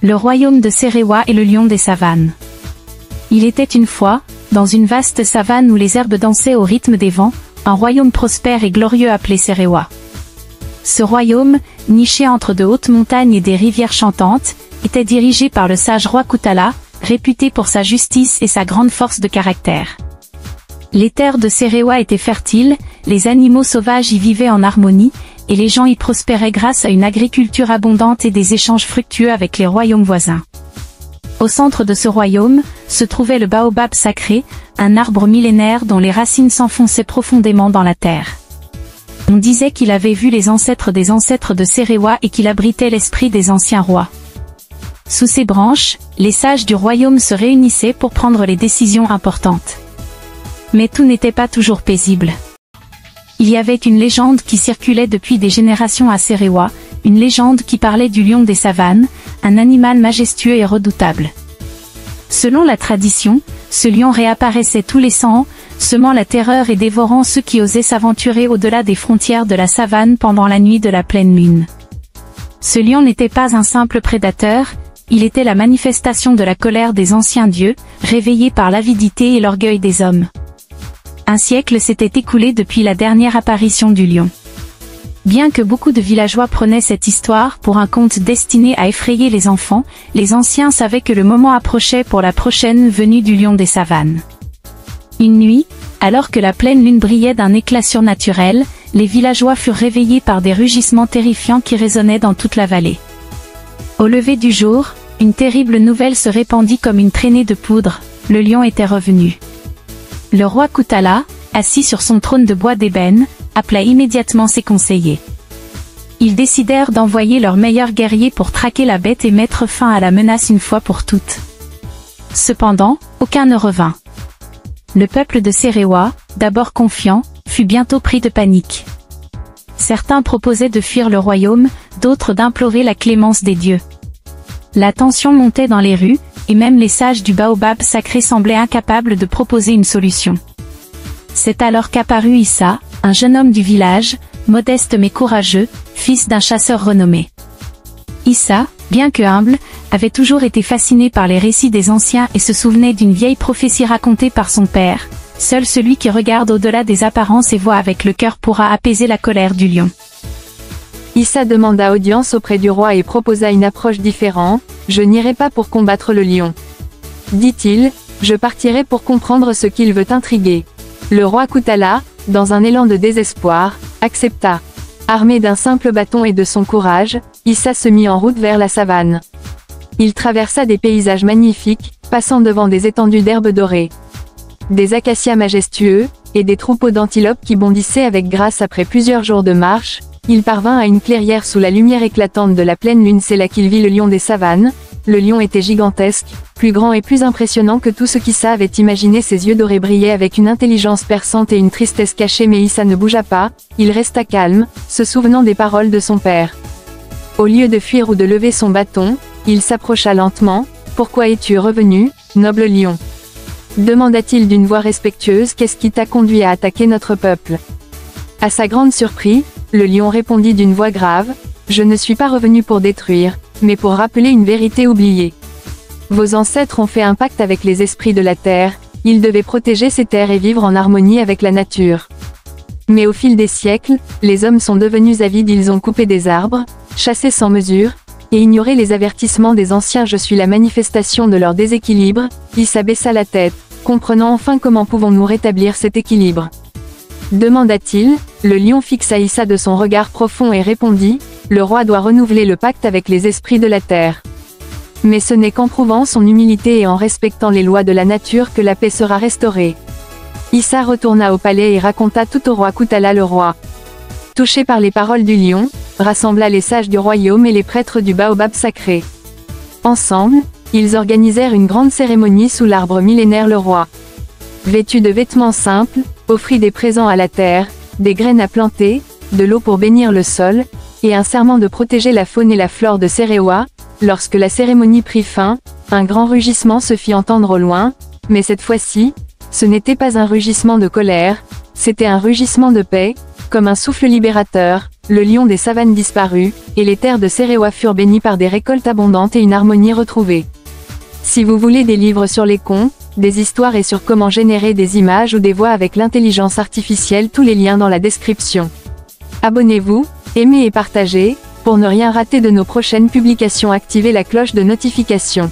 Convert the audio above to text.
Le royaume de Serewa est le lion des savanes. Il était une fois, dans une vaste savane où les herbes dansaient au rythme des vents, un royaume prospère et glorieux appelé Serewa. Ce royaume, niché entre de hautes montagnes et des rivières chantantes, était dirigé par le sage roi Kutala, réputé pour sa justice et sa grande force de caractère. Les terres de Serewa étaient fertiles, les animaux sauvages y vivaient en harmonie, et les gens y prospéraient grâce à une agriculture abondante et des échanges fructueux avec les royaumes voisins. Au centre de ce royaume, se trouvait le baobab sacré, un arbre millénaire dont les racines s'enfonçaient profondément dans la terre. On disait qu'il avait vu les ancêtres de Serewa et qu'il abritait l'esprit des anciens rois. Sous ses branches, les sages du royaume se réunissaient pour prendre les décisions importantes. Mais tout n'était pas toujours paisible. Il y avait une légende qui circulait depuis des générations à Serewa, une légende qui parlait du lion des savanes, un animal majestueux et redoutable. Selon la tradition, ce lion réapparaissait tous les 100 ans, semant la terreur et dévorant ceux qui osaient s'aventurer au-delà des frontières de la savane pendant la nuit de la pleine lune. Ce lion n'était pas un simple prédateur, il était la manifestation de la colère des anciens dieux, réveillés par l'avidité et l'orgueil des hommes. Un siècle s'était écoulé depuis la dernière apparition du lion. Bien que beaucoup de villageois prenaient cette histoire pour un conte destiné à effrayer les enfants, les anciens savaient que le moment approchait pour la prochaine venue du lion des savanes. Une nuit, alors que la pleine lune brillait d'un éclat surnaturel, les villageois furent réveillés par des rugissements terrifiants qui résonnaient dans toute la vallée. Au lever du jour, une terrible nouvelle se répandit comme une traînée de poudre, le lion était revenu. Le roi Kutala, assis sur son trône de bois d'ébène, appela immédiatement ses conseillers. Ils décidèrent d'envoyer leurs meilleurs guerriers pour traquer la bête et mettre fin à la menace une fois pour toutes. Cependant, aucun ne revint. Le peuple de Serewa, d'abord confiant, fut bientôt pris de panique. Certains proposaient de fuir le royaume, d'autres d'implorer la clémence des dieux. La tension montait dans les rues, et même les sages du baobab sacré semblaient incapables de proposer une solution. C'est alors qu'apparut Issa, un jeune homme du village, modeste mais courageux, fils d'un chasseur renommé. Issa, bien que humble, avait toujours été fasciné par les récits des anciens et se souvenait d'une vieille prophétie racontée par son père. Seul celui qui regarde au-delà des apparences et voit avec le cœur pourra apaiser la colère du lion. Issa demanda audience auprès du roi et proposa une approche différente. « Je n'irai pas pour combattre le lion. » dit-il, « Je partirai pour comprendre ce qu'il veut intriguer. » Le roi Kutala, dans un élan de désespoir, accepta. Armé d'un simple bâton et de son courage, Issa se mit en route vers la savane. Il traversa des paysages magnifiques, passant devant des étendues d'herbes dorées, des acacias majestueux, et des troupeaux d'antilopes qui bondissaient avec grâce. Après plusieurs jours de marche, il parvint à une clairière sous la lumière éclatante de la pleine lune. C'est là qu'il vit le lion des savanes. Le lion était gigantesque, plus grand et plus impressionnant que tout ce qu'Issa avait imaginé. Ses yeux dorés brillaient avec une intelligence perçante et une tristesse cachée, mais Issa ne bougea pas, il resta calme, se souvenant des paroles de son père. Au lieu de fuir ou de lever son bâton, il s'approcha lentement. « Pourquoi es-tu revenu, noble lion ?» demanda-t-il d'une voix respectueuse. « Qu'est-ce qui t'a conduit à attaquer notre peuple ?» À sa grande surprise, le lion répondit d'une voix grave, « Je ne suis pas revenu pour détruire, mais pour rappeler une vérité oubliée. Vos ancêtres ont fait un pacte avec les esprits de la terre, ils devaient protéger ces terres et vivre en harmonie avec la nature. Mais au fil des siècles, les hommes sont devenus avides, ils ont coupé des arbres, chassé sans mesure, et ignoré les avertissements des anciens. Je suis la manifestation de leur déséquilibre. » Issa baissa la tête, comprenant enfin comment pouvons-nous rétablir cet équilibre, demanda-t-il. Le lion fixa Issa de son regard profond et répondit, « Le roi doit renouveler le pacte avec les esprits de la terre. Mais ce n'est qu'en prouvant son humilité et en respectant les lois de la nature que la paix sera restaurée. » Issa retourna au palais et raconta tout au roi Kutala. Le roi, touché par les paroles du lion, rassembla les sages du royaume et les prêtres du baobab sacré. Ensemble, ils organisèrent une grande cérémonie sous l'arbre millénaire. Le roi, vêtu de vêtements simples, offrit des présents à la terre, des graines à planter, de l'eau pour bénir le sol, et un serment de protéger la faune et la flore de Serewa. Lorsque la cérémonie prit fin, un grand rugissement se fit entendre au loin, mais cette fois-ci, ce n'était pas un rugissement de colère, c'était un rugissement de paix, comme un souffle libérateur. le lion des savanes disparut, et les terres de Serewa furent bénies par des récoltes abondantes et une harmonie retrouvée. Si vous voulez des livres sur les contes, des histoires et sur comment générer des images ou des voix avec l'intelligence artificielle, tous les liens dans la description. Abonnez-vous, aimez et partagez, pour ne rien rater de nos prochaines publications. Activez la cloche de notification.